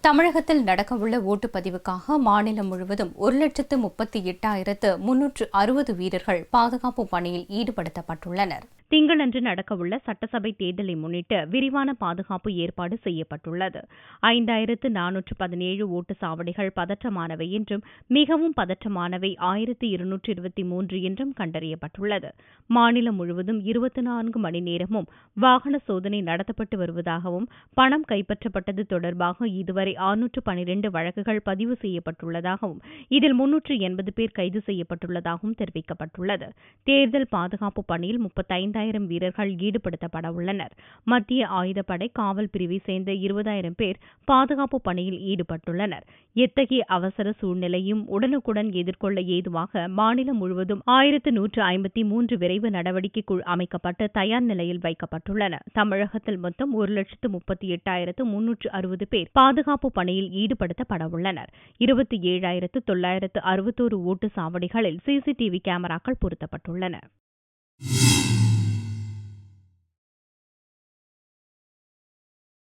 தமிழகத்தில் நடக்கவுள்ள ஓட்டுப்பதிவுக்காக மாநிலம் முழுவதும் 1,38,360 வீரர்கள் பாதுகாப்பு பணியில் ஈடுபடுத்தப்பட்டுள்ளனர். திங்களன்று நடக்கவுள்ள சட்டசபை தேர்தலை முன்னிட்டு விரிவான பாதுகாப்பு ஏற்பாடு செய்யப்பட்டுள்ளது. 5,417 ஓட்டு சாவடிகள் பதற்றமானவை என்றும் மிகவும் பதற்றமானவை 1,223 என்றும் கண்டறியப்பட்டுள்ளது. மாநிலம் முழுவதும் 24 மணி நேரமும் வாகன சோதனை நடத்தப்பட்டு வருவதாகவும் பணம் கைப்பற்றப்பட்டது தொடர்பாக இதுவரை 612 வழக்குகள் பதிவு செய்யப்பட்டுள்ளதாகவும் இதில் 380 பேர் கைது செய்யப்பட்டுள்ளதாகவும் தெரிவிக்கப்பட்டுள்ளது. தேர்தல் பாதுகாப்பு பணியில் 35,000 வீரர்கள் ஈடுபடுத்தப்பட உள்ளனர். மத்திய ஆயுதப்படை காவல் பிரிவை சேர்ந்த 20,000 பேர் பாதுகாப்பு பணியில் ஈடுபட்டுள்ளனர். எத்தகைய அவசர சூழ்நிலையும் உடனுக்குடன் எதிர்கொள்ள ஏதுவாக மாநிலம் முழுவதும் 1,153 விரைவு நடவடிக்கை குழு அமைக்கப்பட்டு தயார் நிலையில் வைக்கப்பட்டுள்ளன. தமிழகத்தில் மொத்தம் 1,38,360 பேர் பாதுகாப்பு பணியில் ஈடுபடுத்தப்பட உள்ளனர். 27,961 ஓட்டு சாவடிகளில் CCTV கேமராக்கள் பொருத்தப்பட்டுள்ளன.